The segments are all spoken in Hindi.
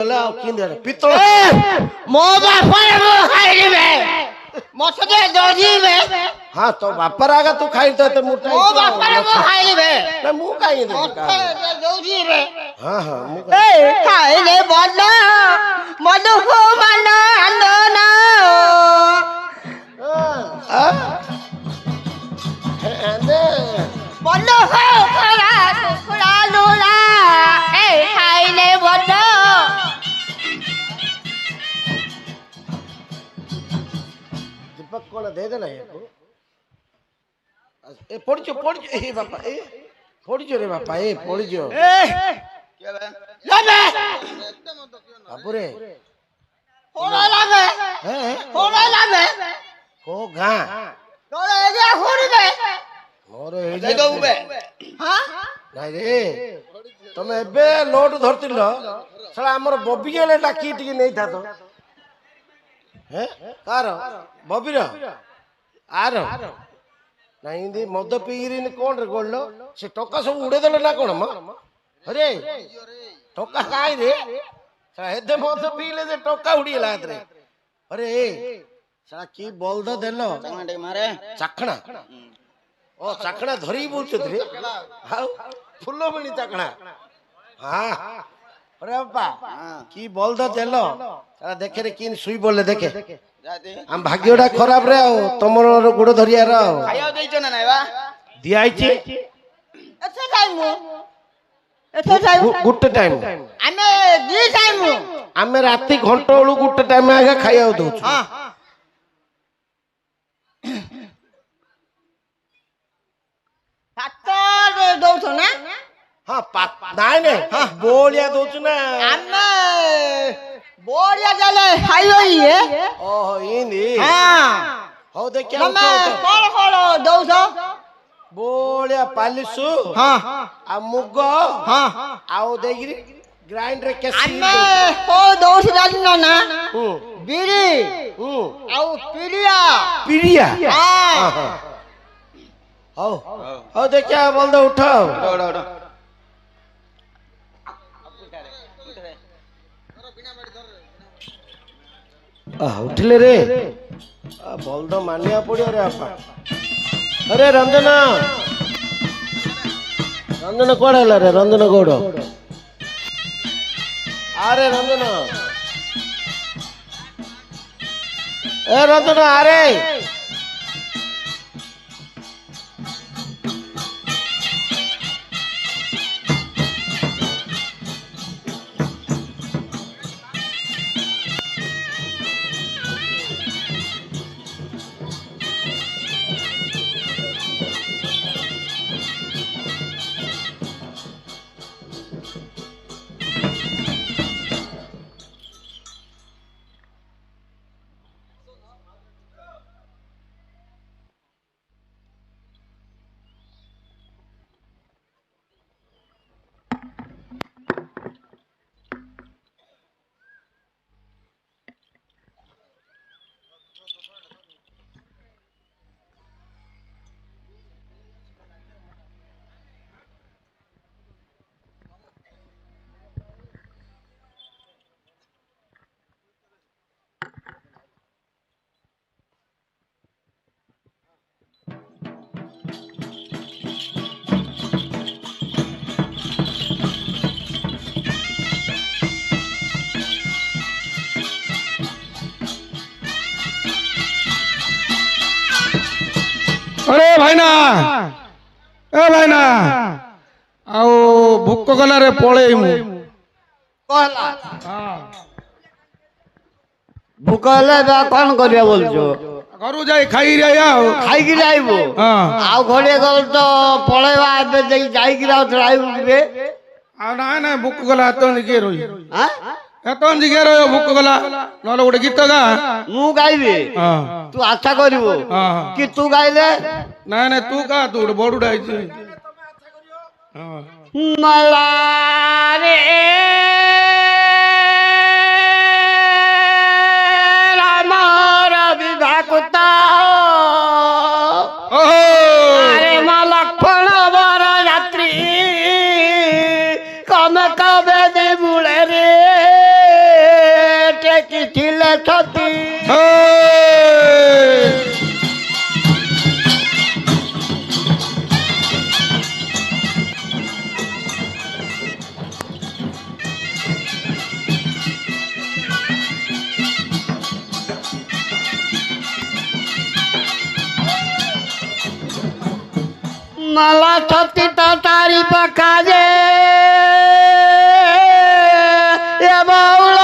पितल मो बापा खाइबे मछदे दजीबे हाँ तो बापर आगा तू खाई तो मुटा मो बापा मो खाइबे ना मु काई दे मछदे दजीबे हां हां मु ए खाइले बल्ला मधु को मना अंदना अंदे बल्ला हो करा टुकड़ा लोला ए खाइले बल्ला दीपक कोन दे देना ये को ए पड़जो ए बापा ए पड़जो रे बापा ए पड़जो ए के बे लाबे बापुरे होड़ा लाबे हैं होड़ा लाबे को गा तोरे एजा खोड़ी दे मोर ले गउबे हां नाही रे तमे एबे लोड धरतिलो साला हमर बबिएले डाकी टिके नै था तो हैं कार बबीर आर नहीं दी मद पीगिरी कोन रे गोल्लो से टका सब उड़े देले ना कोन म अरे टका काई रे साला हेदे मद पीले जे टका उड़ीला रे अरे साला की बोल दो देलो चंगडे मारे चाखणा ओ चाखणा धरी बोलछत रे हाउ फुल्लो बणी चाखणा हां अरे बाबा की बोल दो देलो साला देखे रे किन सुई बोले देखे हम भाग्यडा खराब रे तमर गुड़ धरिया रा खाया देइछ ना नाइ बा दिया आइछे एथे टाइम एथे टाइम गुट्टे टाइम आमे दी टाइम आमे राती घंटा बेलू गुट्टे टाइम आगे खाया दउ हां पातर दउछ ना हां नाइ नै हां बोलिया दउछ ना आमे बोरिया जाले खाइयो ये ओहो इनी हां हो देखिया नमे कोन कोन दउछ बोलिया पालिसु हां आ मुग हां आओ देगिरी ग्राइंडर केसी आमे हो दउछ जानिनो ना हूं बिरी हूं आउ पिरिया पिरिया हां हो हो देखिया बोल दो उठाओ उठो उठले रे बोल दो मानिया पड़ियो रे आपा अरे रंजन रंजन कोड हला रे रंजन गौड़ अरे रंजन ए रंजन अरे अरे भाईना ए भाईना आओ भूक गला रे पळे मु कहला हां भूकले बा कोन करिया बोलछो घरु जाई खाई रे आओ खाई कि जाइबो हां आउ घरे गल तो पळेवा एबे देई जाई कि राउ ड्राइव रे आ ना ना भूक गला तो के रोई हां एतन जिगे रो भूक गला नले गोटे गीत गा मु गाइबे हां तू आशा करिवो हां कि तू गाइले ना ना तू का तू बडू डाइची हां मला रे राम रवि भाकुता अरे मला लक्ष्मण बर यात्री कम कबे दे मुळे रे ଦେଖିଥିଲେ ସତୀ मला ସତୀ ତ ତାରି ପାଖରେ ଏ ବାଉଳ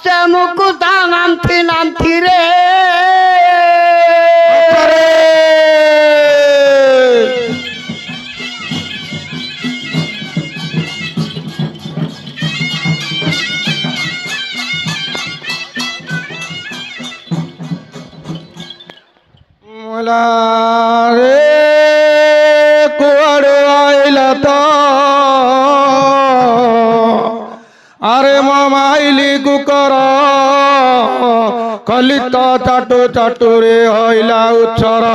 ସେ ମୁକୁତା ନାନ୍ଥି ନାନ୍ଥିରେ कुआड़े आइला तो अरे माइली कुकर कलित चाटू चाटू रे हईला उच्छर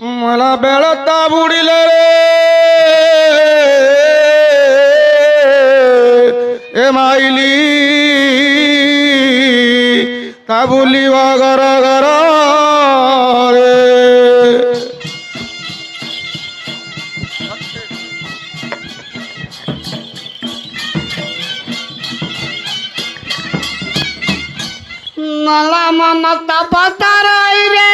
मला बेळता बुडिले रे ए माइली ताबुली घर घर रे मला ममता पताराई रे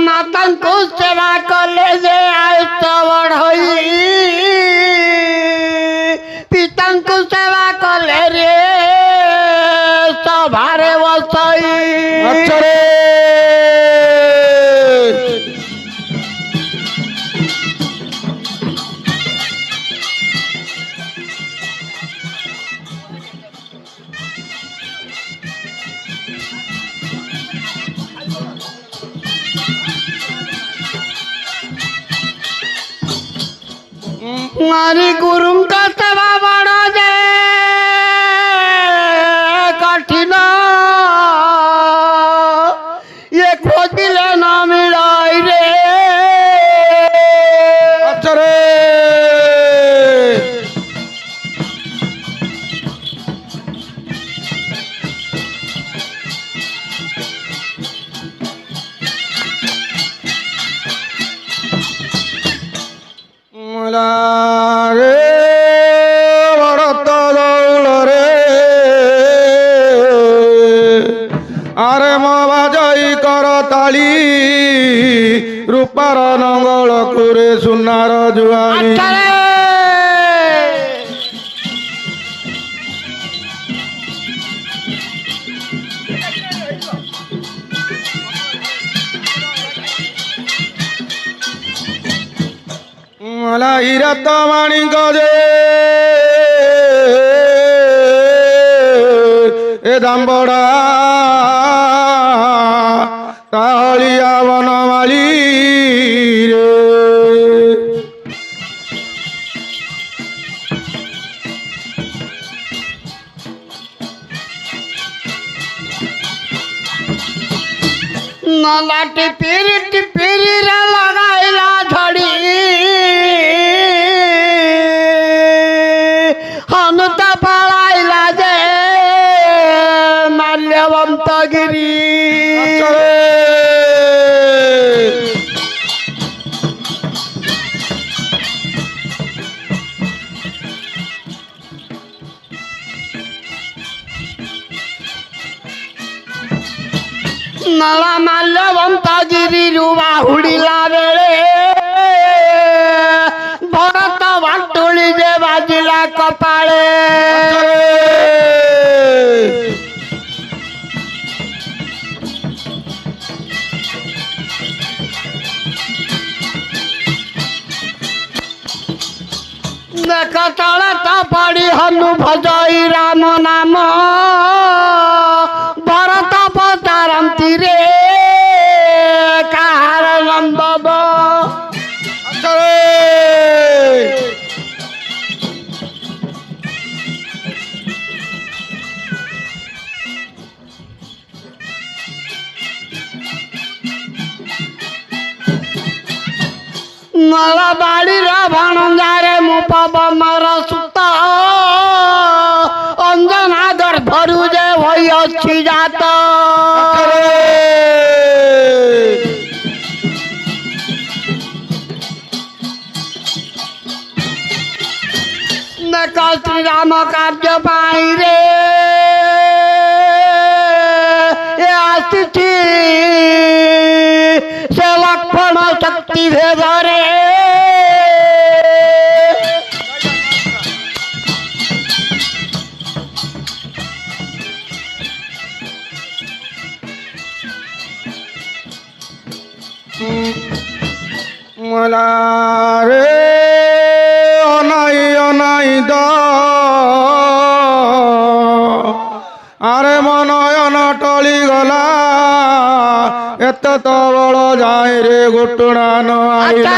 मातंकु सेवा कले जे आयुष बढ़ई पितंकु सेवा कले रे सभारे बसई अच्छा रे मारी गुरु का सेवा बड़ा दे कठिन ये खोजिले न मिलाई रे अच्छा रे अरे मो बाजई कर ताली रूपार नंगल कुरे सुनार जुआनी मला हिरत माणिक जे ए दाम्बड़ा ताहलिया बनमाली रे मला टिपिरी रे लगाइला झड़ी हनुत पड़ाइला जे माल्यवंत गिरी ମାଳ ମାଲ୍ୟବନ୍ତଗିରିରୁ ବାହୁଡ଼ିଲା ବେଳେ ଭରତ ବାଟୁଳି ଯେ ବାଜିଲା କପାଳେ ଦେଖ ତଳେ ତ ପଡ଼ି ହନୁ ଭଜଇ ରାମ ନାମ ଭରତ ପଚାରନ୍ତି ରେ କାହାର ସମ୍ଭବ ନଳ ବାଡ଼ିର ଭଣଜାରେ ମୁଁ ପବନର ସୁତ ଅଞ୍ଜନା ଗର୍ଭରୁ ଯେ ହୋଇ ଅଛି ଜାତ ଦେଖ ଶ୍ରୀରାମ କାର୍ଯ୍ୟ ପାଇଁ ରେ ଏ ଆସିଛି ସେ ଲକ୍ଷ୍ମଣ ଶକ୍ତି ଭେଦରେ মলারে অনাই অনাই দ আরে মনয়ন টলি গলা এত তো বড় যায় রে ঘটনা নইলা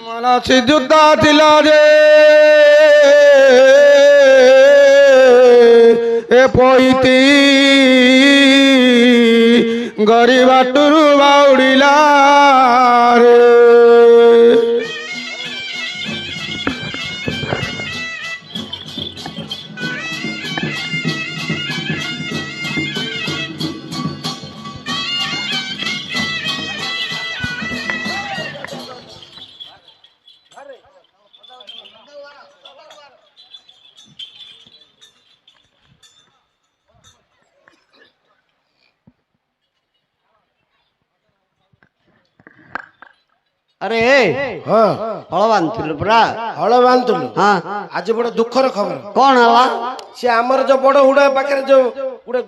মনাসি যুদ্ধ ছিল যে এ পইতি গরিবাটুরু বাউড়িলা রে अरे ହଁ हଳ बांधुलु पुरा ହଳ ବାନ୍ଧୁଥିଲୁ हाँ ଆଜି ବଡ ଦୁଃଖର ଖବର कौन हला ସେ ଆମର ଯୋଉ ବଡ ହୁଡା ପାଖରେ ଯୋଉ ଗୋଟେ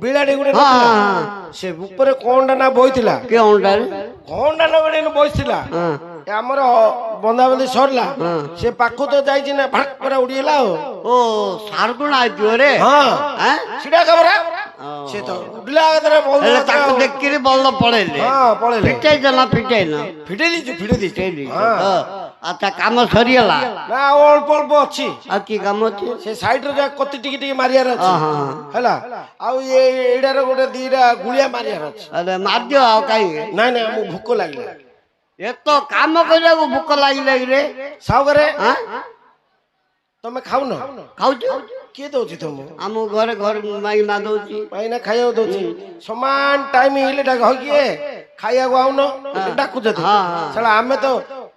ବିଳାଡି ଗୋଟେ ହଁ, ନଥିଲା? ହଁ। ସେ ଉପରେ କଣଟା ନା ବଇଥିଲା क्यों डर କଣଟା ନା ଗୋଟେ ବସିଥିଲା हाँ ଏ ଆମର ବନ୍ଧାବନ୍ଧି ସରିଲା ହଁ। ସେ ପାଖକୁ ତ ଯାଇଛି ନା ଭାଟ ପରେ ଉଡିଗଲା ଆଉ ओ सारगुण आइतियो रे ହଁ हैं ଛିଡା ଖବର ସେ ତ ଉଡିଲା ଆଗରେ ହେଲେ ତାକୁ ଦେଖିକିରି ବଲ ପଳେଇଲେ ହଁ ପଳେଇଲେ ପିଟେଇଛ ନା ପିଟେଇନ ଫିଟେଇ ଦେଇଛୁ ଫିଟେଇ ଦେଇଛୁ ପିଟେଇ ଦେଇଛ ହଁ। ଆଚ୍ଛା କାମ ସରିଗଲା ନା ଆଉ ଅଳ୍ପ ଅଳ୍ପ ଅଛି ଆଉ କି କାମ ଅଛି ସେ ସାଇଡ ରେ ଯାହା କତି ଟିକେ ଟିକେ ମାରିବାର ଅଛି ହଁ, ହଁ। ହେଲା ଆଉ ଏଇଟାର ଗୋଟେ ଦିଟା ଗୁଳିଆ ମାରିବାର ଅଛି ଆରେ ମାରିଦିଅ ଆଉ କାହିଁକି ନାଇଁ ନାଇଁ ଆମକୁ ଭୋକ ଲାଗିଲା ଏ ତ କାମ କରିବାକୁ ଭୋକ ଲାଗିଲା ରେ ସାଉକରେ ହଁ ତମେ ଖାଉନ ଖାଉଛୁ କିଏ ଦଉଛି ତମକୁ ଆମ ଘରେ ଘରେ ମାଗିନା ଦଉଛି ଭାଇନା ଖାଇବାକୁ ଦଉଛି ସମାନ ଟାଇମ ହେଲେ ଡାକ କିଏ ଖାଇବାକୁ ଆଉନ ଡାକୁଛ ହଁ, ହଁ। ସେଟା ଆମେ ତ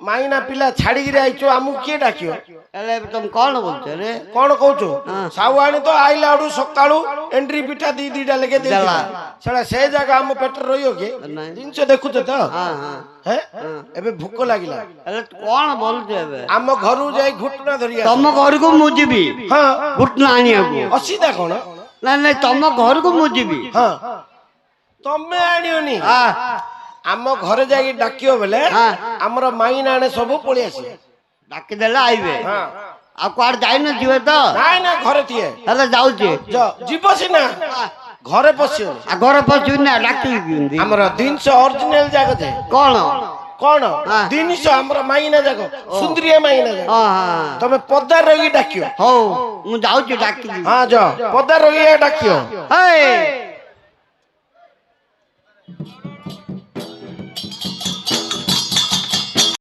ମାଇନା ପିଲା ଛାଡିକିରି ଆଇଛୁ ଆମକୁ କିଏ ଡାକିବ ହେଲେ ତମେ କଣ କହୁଛ ରେ କଣ କହୁଛୁ ହଁ। ସାଉଆଣୀ ତ ଆଇଲା ଆଡୁ ସକାଳୁ ଏଣ୍ଟ୍ରି ପିଠା ଦିଟା ଲେଖେ ଦେଇଥିଲା ଦେଲା। ସେଟା ସେ ଜାଗା ଆମ ପେଟରେ ରହିବ କି ନାଇଁ। ଜିନିଷ ଦେଖୁଛ ତ ହଁ ହଁ ହେଁ? ଏବେ ଭୋକ ଲାଗିଲା ହେଲେ କଣ ବୋଲୁଛୁ ଏବେ ଆମ ଘରୁ ଯାଇ ଘୁଟଣା ଧରି ଆସ। ତମ ଘରକୁ ମୁଁ ଯିବି ହଁ ଘୁଟନା ଆଣିବାକୁ ଅସୁବିଧା କଣ ନାଇଁ ନାଇଁ ତମ ଘରକୁ ମୁଁ ଯିବି ହଁ ତମେ ଆଣିବନି ହଁ ଆମ ଘରେ ଯାଇକି ଡାକିବ ବେଲେ ହଁ। ଆମର ମାଇନା ଆଣେ ସବୁ ପଳେଇ ଆସିବେ ଡାକିଦେଲେ ଆଇବେ ହଁ ଆଉ କୁଆଡେ ଯାଇନଥିବେ ତ ନାଇଁ ନା ଘରେ ଟିଏ ହେଲେ ଯାଉଛି ଯିବ ସିନା ଘରେ ପଶିବନି ଆଉ ଘର ପଶିବି ନା ଡାକିବି କେମିତି ଆମର ଜିନିଷ ଅରିଜିନାଲ ଜାଗ ଯେ କଣ କଣ ହଁ। ଜିନିଷ ଆମର ମାଇନା ଯାକ ସୁନ୍ଦରିଆ ମାଇନା ଯାକ ହଁ ହଁ ତମେ ପଦାର ରହିକି ଡାକିବ ହଉ ମୁଁ ଯାଉଛି ଡାକିବି ହଁ ଯ ପଦାର ରହିକି ଡାକିବ ହେଇ